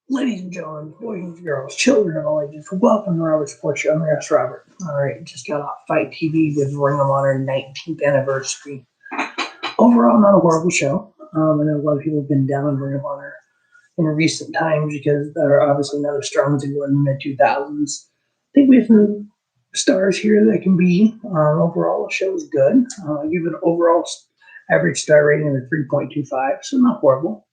Ladies and gentlemen, boys and girls, children of all ages, welcome to ROH Pure Championship. I'm your host, Robert. All right, just got off Fight TV with Ring of Honor 19th anniversary. Overall, not a horrible show. I know a lot of people have been down on Ring of Honor in recent times because they're obviously not as strong as they were in the mid-2000s. I think we have some stars here that can be. Overall, the show is good. I give it an overall average star rating of 3.25, so not horrible.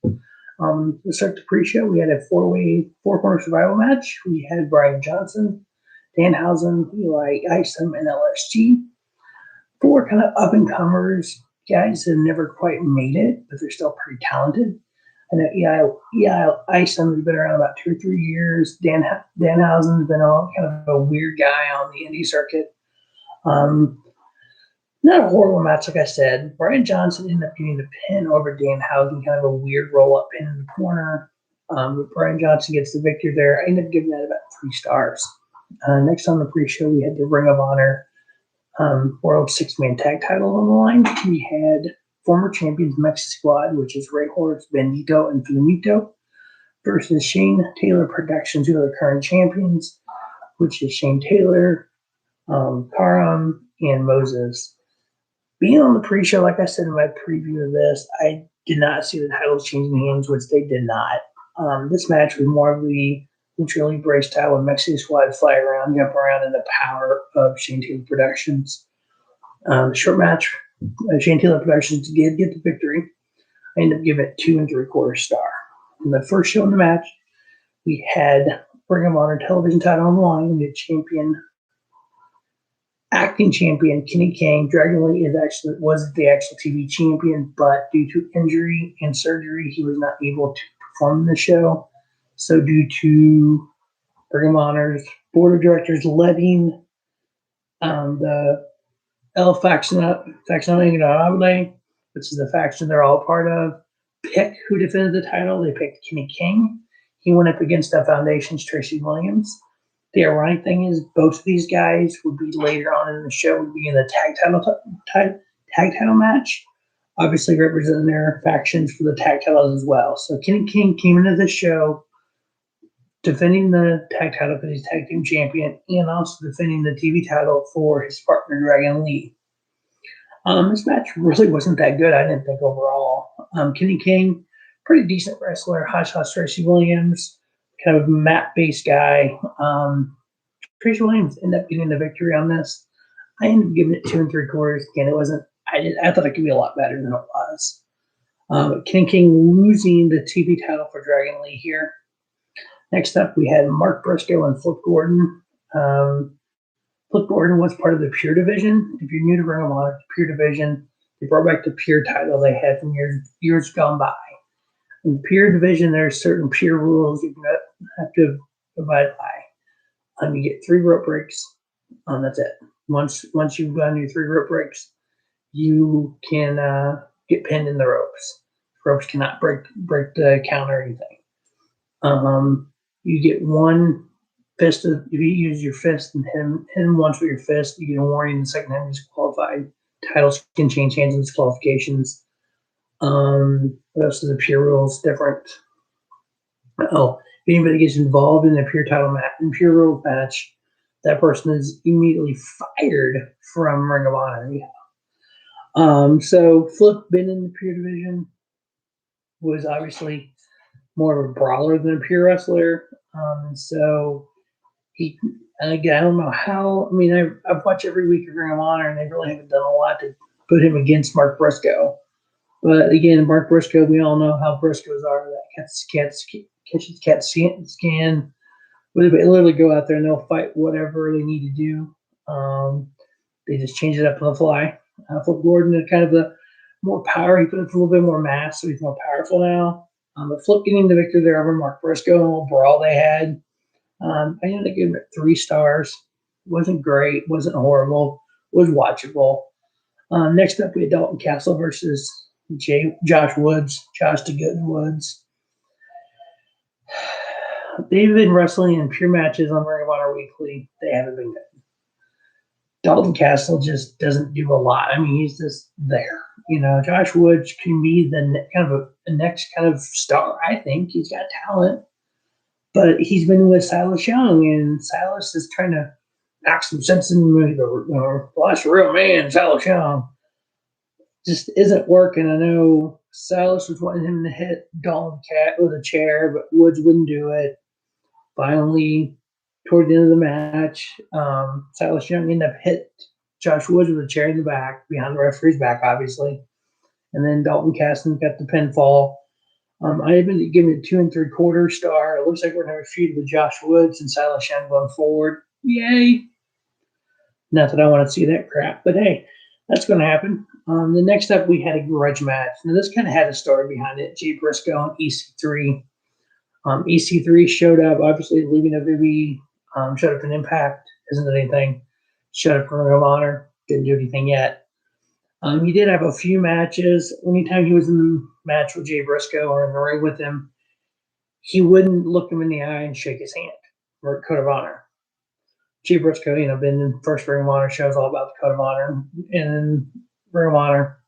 To start the pre-show, we had a four-corner survival match. We had Brian Johnson, Danhausen, Isom, and LSG. Four kind of up-and-comers, guys that have never quite made it, but they're still pretty talented. I know Isom has been around about 2 or 3 years. Danhausen's been kind of a weird guy on the indie circuit. Not a horrible match, like I said. Brian Johnson ended up getting the pin over Danhausen, kind of a weird roll-up pin in the corner. But Brian Johnson gets the victory there. I ended up giving that about 3 stars. Next on the pre-show, we had the Ring of Honor World 6-Man Tag Title on the line. We had former champions Mexi Squad, which is Ray Horse, Benito, and Flamito, versus Shane Taylor Productions, who are the current champions, which is Shane Taylor, Karam, and Moses. Being on the pre-show, like I said in my preview of this, I did not see the titles changing hands, which they did not. This match was more of the neutrally brace style with Mexi Squad fly around, jump around, and the power of Shane Taylor Productions. Short match, Shane Taylor Productions did get the victory. I ended up giving it 2 3/4 star. In the first show in the match, we had Ring of Honor television title on the line. We had acting champion Kenny King. Dragon Lee was the actual TV champion, but due to injury and surgery, he was not able to perform in the show. So due to Ring of Honor's board of directors letting the El Faccion Ingobernable, which is the faction they're all part of, pick who defended the title, they picked Kenny King. He went up against the Foundation's Tracy Williams. The ironic thing is, both of these guys would be later on in the show, would be in the tag title match, obviously representing their factions for the tag titles as well. So Kenny King came into the show defending the tag title because he's tag team champion, and also defending the TV title for his partner Dragon Lee. This match really wasn't that good, I didn't think, overall. Kenny King, pretty decent wrestler. Hot Shot Tracy Williams, kind of mat-based guy. Tracy Williams ended up getting the victory on this. I ended up giving it 2 3/4. Again, it wasn't. I thought it could be a lot better than it was. But Kenny King losing the TV title for Dragon Lee here. Next up, we had Mark Brusco and Flip Gordon. Flip Gordon was part of the Pure division. If you're new to Ring of Honor, the Pure division, they brought back the Pure title they had from years gone by. In the Pure division, there are certain Pure rules you have to abide by. You get 3 rope breaks. That's it. Once you've done your 3 rope breaks, you can get pinned in the ropes. Ropes cannot break the count or anything. You get 1 fist. If you use your fist and hit him once with your fist, you get a warning. The second time, disqualified. Titles can change hands in disqualifications. What else is the Pure rules different? If anybody gets involved in a Pure title match, in Pure rules match, that person is immediately fired from Ring of Honor. Yeah. So Flip, been in the Pure division, was obviously more of a brawler than a Pure wrestler. So he, and again, I don't know how. I mean, I've watched every week of Ring of Honor, and they really haven't done a lot to put him against Mark Brusco. But again, Mark Brusco, we all know how Bruscos are. That catches cat skin. They literally go out there and they'll fight whatever they need to do. They just change it up on the fly. Flip Gordon is kind of the more power. He put a little bit more mass, so he's more powerful now. But Flip getting the victory there over Mark Brusco, a little brawl they had. I ended up giving it 3 stars. Wasn't great, wasn't horrible, was watchable. Next up, we had Dalton Castle versus Josh the Good Woods. They've been wrestling in Pure matches on Ring of Honor Weekly. They haven't been good. Dalton Castle just doesn't do a lot. I mean, he's just there. Josh Woods can be the next kind of star. I think he's got talent. But he's been with Silas Young, and Silas is trying to knock some sense into the last real man, Silas Young. Just isn't working. I know Silas was wanting him to hit Dalton Cat with a chair, but Woods wouldn't do it. Finally, toward the end of the match, Silas Young ended up hit Josh Woods with a chair in the back, behind the referee's back, obviously. And then Dalton Caston got the pinfall. I have been giving it 2 3/4 star. It looks like we're going to have a feud with Josh Woods and Silas Young going forward. Yay! Not that I want to see that crap, but hey, that's going to happen. The next up, we had a grudge match. Now, this kind of had a story behind it. Jay Briscoe and EC3. EC3 showed up, obviously leaving WWE, showed up in Impact, isn't it anything? Showed up for Ring of Honor, didn't do anything yet. He did have a few matches. Anytime he was in the match with Jay Briscoe or in the ring with him, he wouldn't look him in the eye and shake his hand or code of honor. Jay Briscoe, been in first Ring of Honor shows all about the code of honor, and Ring of Honor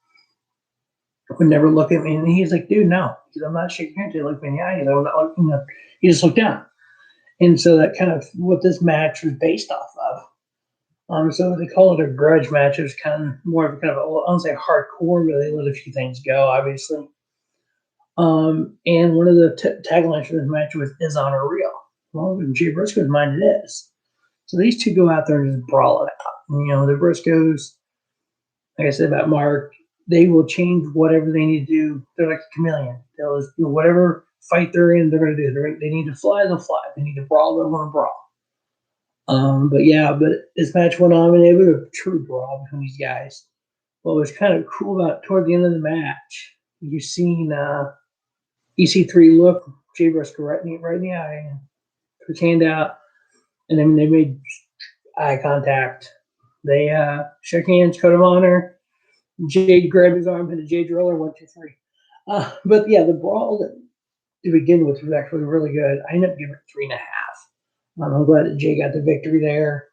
would never look at me. And he's like, dude, no. I'm not shaking your hand. Look me in the eye. I'm not looking up. He just looked down. And so that kind of what this match was based off of. So they call it a grudge match. It was kind of more of a kind of, I don't say hardcore, but they let a few things go, obviously. And one of the taglines for this match was, is honor real? Well, in Jay Briscoe's mind, it is. So these two go out there and just brawl it out. The Briscoes, like I said about Mark, they will change whatever they need to do. They're like a chameleon. They'll just, whatever fight they're in, they're going to do. They need to fly, they'll fly. They need to brawl, they're going to brawl. But this match went on, and it was a true brawl between these guys. What was kind of cool about toward the end of the match, you seen EC3 look Jay Briscoe right in the eye and put his hand out, and then they made eye contact. They shook hands, code of honor. Jade grabbed his arm, hit a Jade driller, 1, 2, 3. But yeah, the brawl to begin with was actually really good. I ended up giving it 3.5. I'm glad that Jay got the victory there.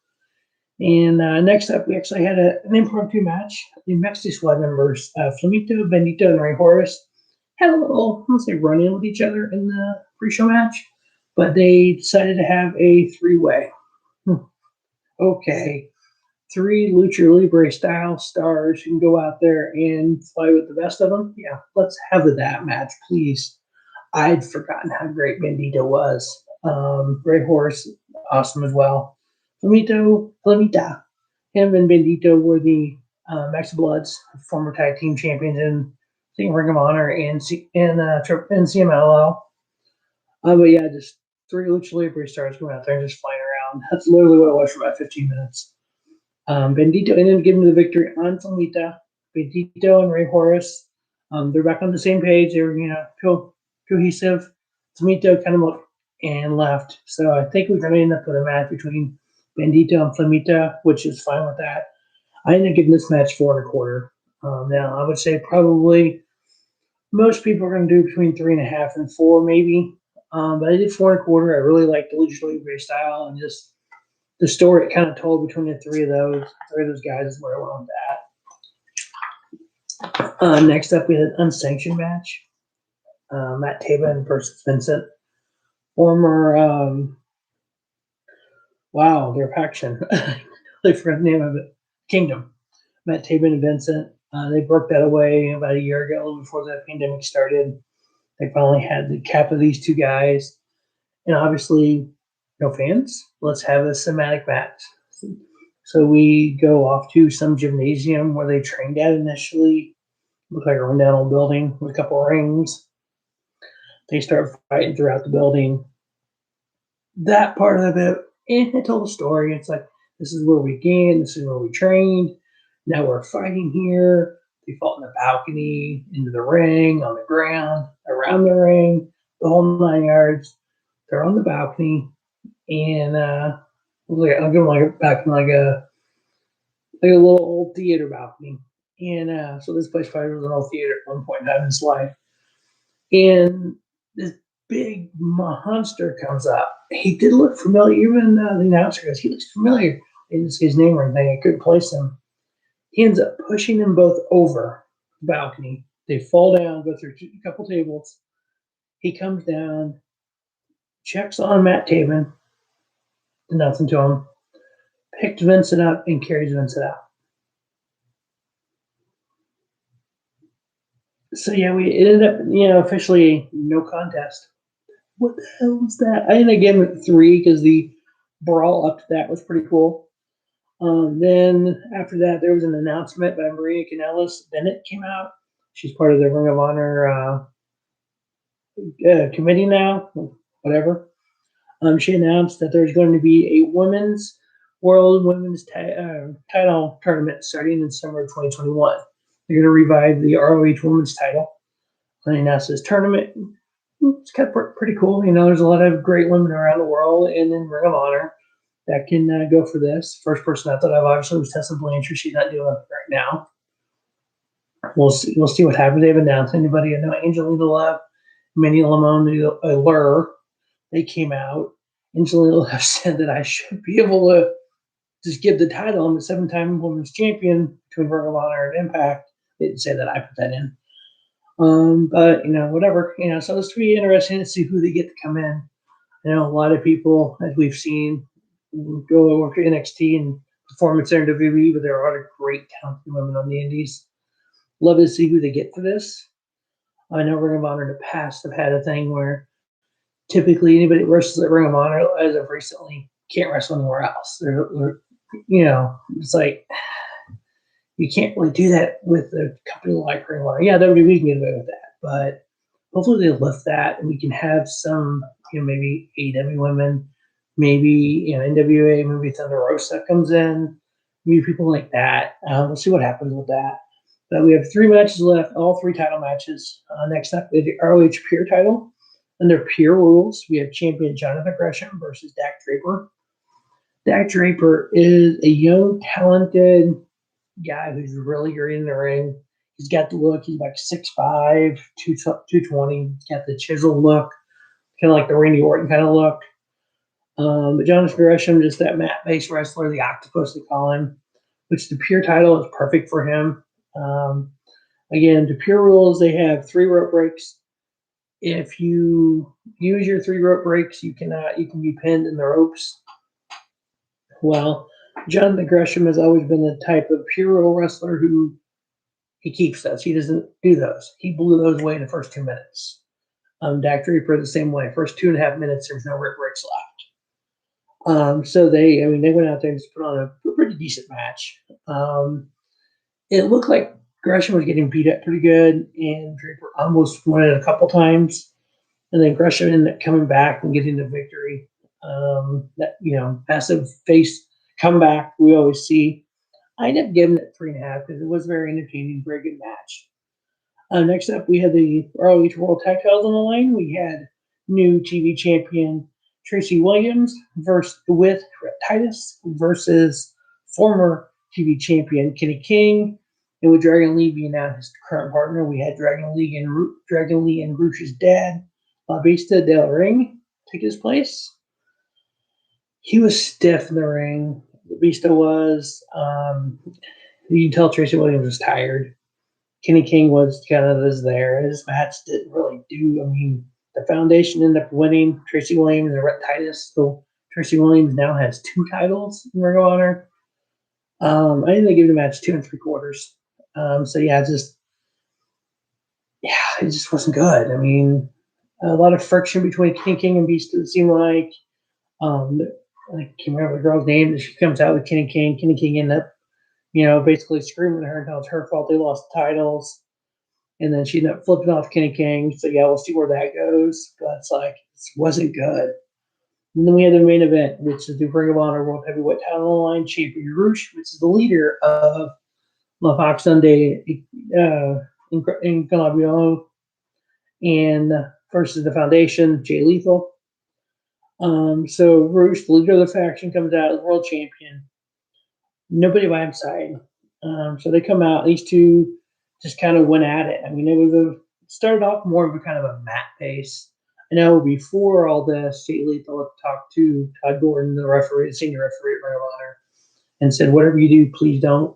And next up, we actually had an impromptu match. The Mexi squad members, Flamito, Bendito, and Ray Horace, had a little, let's say, run-in with each other in the pre-show match, but they decided to have a 3-way. Okay. 3 Lucha Libre style stars who can go out there and fly with the best of them. Yeah, let's have that match, please. I'd forgotten how great Bendito was. Ray Horace, awesome as well. Flamita, him and Bendito were the Max Bloods, former tag team champions in Ring of Honor and CMLL. But yeah, just 3 Lucha Libre stars going out there and just flying around. That's literally what it was for about 15 minutes. Bendito ended up getting the victory on Flamita. Bendito and Ray Horace, they're back on the same page. They were, cohesive. Flamito kind of looked and left. So I think we're going to end up with a match between Bendito and Flamita, which is fine with that. I ended up giving this match 4 1/4. Now, I would say probably most people are going to do between 3.5 and 4, maybe. But I did 4 1/4. I really liked the Lucha Libre style and just the story it kind of told between the three of those guys is where I went with that. Next up, we had an unsanctioned match. Matt Taven versus Vincent. Former, their faction. I forgot the name of it. Kingdom. Matt Taven and Vincent. They broke that away about a year ago, a little before the pandemic started. They finally had the cap of these two guys. And obviously, no fans, let's have a cinematic match. So we go off to some gymnasium where they trained at initially. Looked like a rundown old building with a couple of rings. They start fighting throughout the building. That part of it, it told a story. It's like, this is where we began, this is where we trained. Now we're fighting here. They fought in the balcony, into the ring, on the ground, around the ring, the whole 9 yards. They're on the balcony. And I'll give them like a little old theater balcony. And so this place probably was an old theater at one point in time in its life. And this big monster comes up. He did look familiar. Even the announcer goes, he looks familiar. They didn't say his name or anything. I couldn't place him. He ends up pushing them both over the balcony. They fall down, go through a couple tables. He comes down. checks on Matt Taven, did nothing to him, picked Vincent up and carries Vincent out. So yeah, it ended up, officially no contest. What the hell was that? I ended up giving it 3 because the brawl up to that was pretty cool. Then after that, there was an announcement by Maria Kanellis. Bennett came out. She's part of the Ring of Honor committee now, whatever. She announced that there's going to be a women's title tournament starting in summer of 2021. They're going to revive the ROH women's title. They announced this tournament. It's kind of pretty cool. There's a lot of great women around the world and in Ring of Honor that can go for this. First person I thought of obviously was Tessa Blanchard. She's not doing it right now. We'll see what happens. They've announced anybody. I know Angelina Love, Minnie Lamone, Allure. They came out. Angelina Love said that I should be able to just give the title. I'm a 7-time women's champion between Ring of Honor and Impact. They didn't say that. I put that in. But whatever. So it's going to be interesting to see who they get to come in. A lot of people, as we've seen, go over to NXT and performance there in WWE, but there are other great talented women on the indies. Love to see who they get for this. I know Ring of Honor in the past have had a thing where typically anybody that wrestles at Ring of Honor as of recently can't wrestle anywhere else. It's like you can't really do that with a company like Ring of Honor. Yeah, WWE can get away with that, but hopefully they lift that and we can have some, maybe AEW women, maybe NWA, maybe Thunder Rosa comes in, maybe people like that. We'll see what happens with that. But we have 3 matches left, all 3 title matches. Next up is the ROH Pure title. Under Pure rules, we have champion Jonathan Gresham versus Dak Draper. Dak Draper is a young, talented guy who's really great in the ring. He's got the look. He's like 6'5", 220. He's got the chisel look, kind of like the Randy Orton kind of look. But Jonathan Gresham, just that mat-based wrestler, the octopus they call him, which the Pure title is perfect for him. Again, the Pure rules, they have 3 rope breaks. If you use your 3 rope breaks, you can be pinned in the ropes. Well, Jonathan Gresham has always been the type of Pure rule wrestler who he keeps those. He doesn't do those. He blew those away in the first 2 minutes. Dak Draper the same way. First 2.5 minutes, there's no rope breaks left. So they went out there and just put on a pretty decent match. It looked like Gresham was getting beat up pretty good, and Draper almost won it a couple times. And then Gresham ended up coming back and getting the victory. Massive face comeback we always see. I ended up giving it 3.5 because it was very entertaining, very good match. Next up, we had the ROH World Tag Titles on the line. We had new TV champion Tracy Williams with Titus versus former TV champion Kenny King. And with Dragon Lee being now his current partner, we had Dragon Lee and Rush's dad, LaBestia Del Ring, take his place. He was stiff in the ring. LaBestia was. You can tell Tracy Williams was tired. Kenny King was there. His match didn't really do. The Foundation ended up winning. Tracy Williams and Rhett Titus. So Tracy Williams now has 2 titles in Ring of Honor. I didn't give the match 2 3/4. It just wasn't good. A lot of friction between Kenny King and Beast. It seemed like. I can't remember the girl's name. She comes out with Kenny King. Kenny King ended up, basically screaming at her until it's her fault they lost the titles. And then she ended up flipping off Kenny King. So, yeah, we'll see where that goes. But it wasn't good. And then we had the main event, which is the Ring of Honor World Heavyweight Title on the line, champion Rush, which is the leader of La Faccion de Ingobernable, and versus the Foundation, Jay Lethal. So Rush, the leader of the faction, comes out as world champion. Nobody by his side. So they come out. These two just kind of went at it. It started off more of a kind of a mat pace. I know before all this, Jay Lethal talked to Todd Gordon, the referee, the senior referee at Ring of Honor, and said, "Whatever you do, please don't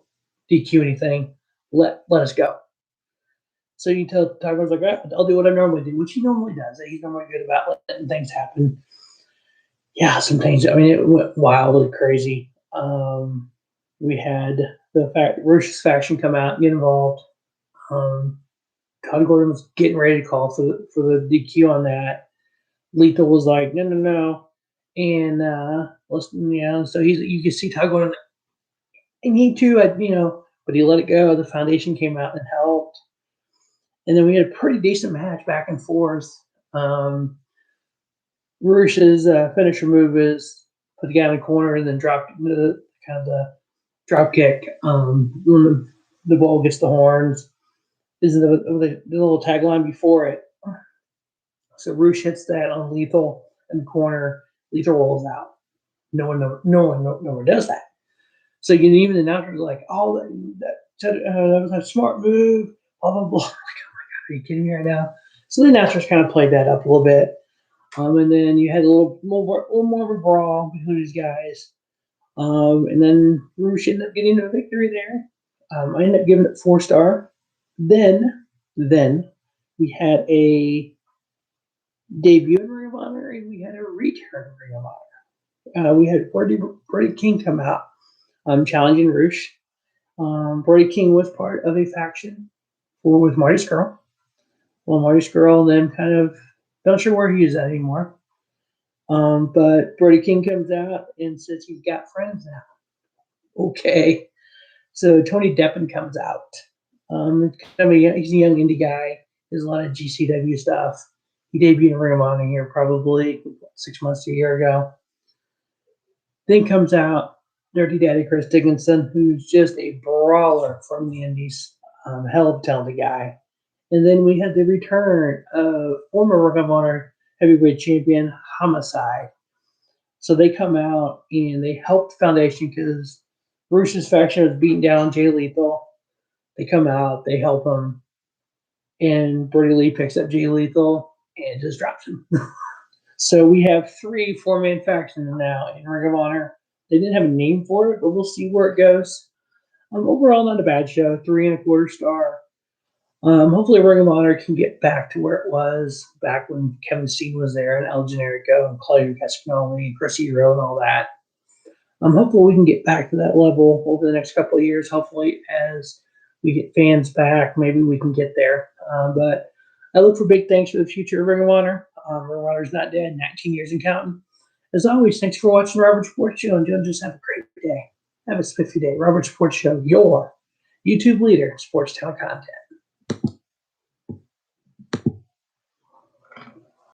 DQ anything. Let us go." So you tell Todd Gordon's like, "I'll do what I normally do," which he normally does. He's normally good about letting things happen. yeah, some things. I mean, it went wildly crazy. We had the ROH's faction come out and get involved. Todd Gordon was getting ready to call for the DQ on that. Lethal was like, no, and listen, so you can see Todd Gordon. I need to, but he let it go. The foundation came out and helped, and then we had a pretty decent match back and forth. Rush's finisher move is put the guy in the corner and then drop the drop kick. When the ball gets the horns, is the little tagline before it. So Rush hits that on Lethal in the corner. Lethal rolls out. No one does that. So even the announcers are like, "Oh, that was a smart move." Blah blah blah. Like, oh my god, are you kidding me right now? So the announcers kind of played that up a little bit. And then you had a little more of a brawl between these guys. And then Rush ended up getting a victory there. I ended up giving it 4-star. Then we had a debut in Ring of Honor, and we had a return in Ring of Honor. We had Brody King come out challenging Rush. Brody King was part of a faction with Marty Scurll. Well, Marty Scurll then kind of not sure where he is at anymore. But Brody King comes out and says he's got friends now. Okay. So Tony Deppen comes out. He's a young indie guy. There's a lot of GCW stuff. He debuted in Ring of Honor here probably 6 months to a year ago. Then comes out Dirty Daddy Chris Dickinson, who's just a brawler from the indies. Hell of a talented guy. And then we had the return of former Ring of Honor heavyweight champion Homicide. So they come out and they help the foundation because Rush's faction was beating down Jay Lethal. They come out, they help him, and Brody Lee picks up Jay Lethal and just drops him. So we have 3 4-man factions now in Ring of Honor. They didn't have a name for it, but we'll see where it goes. Overall, not a bad show, 3 1/4 star. Hopefully Ring of Honor can get back to where it was back when Kevin Steen was there and El Generico and Claudio Castagnoli and Chris Hero and all that. Hopefully we can get back to that level over the next couple of years. Hopefully as we get fans back, maybe we can get there. But I look for big things for the future of Ring of Honor. Ring of Honor is not dead, 19 years and counting. As always, thanks for watching Robert Sports Show, and just have a great day. Have a spiffy day. Robert Sports Show, your YouTube leader in sports talent content.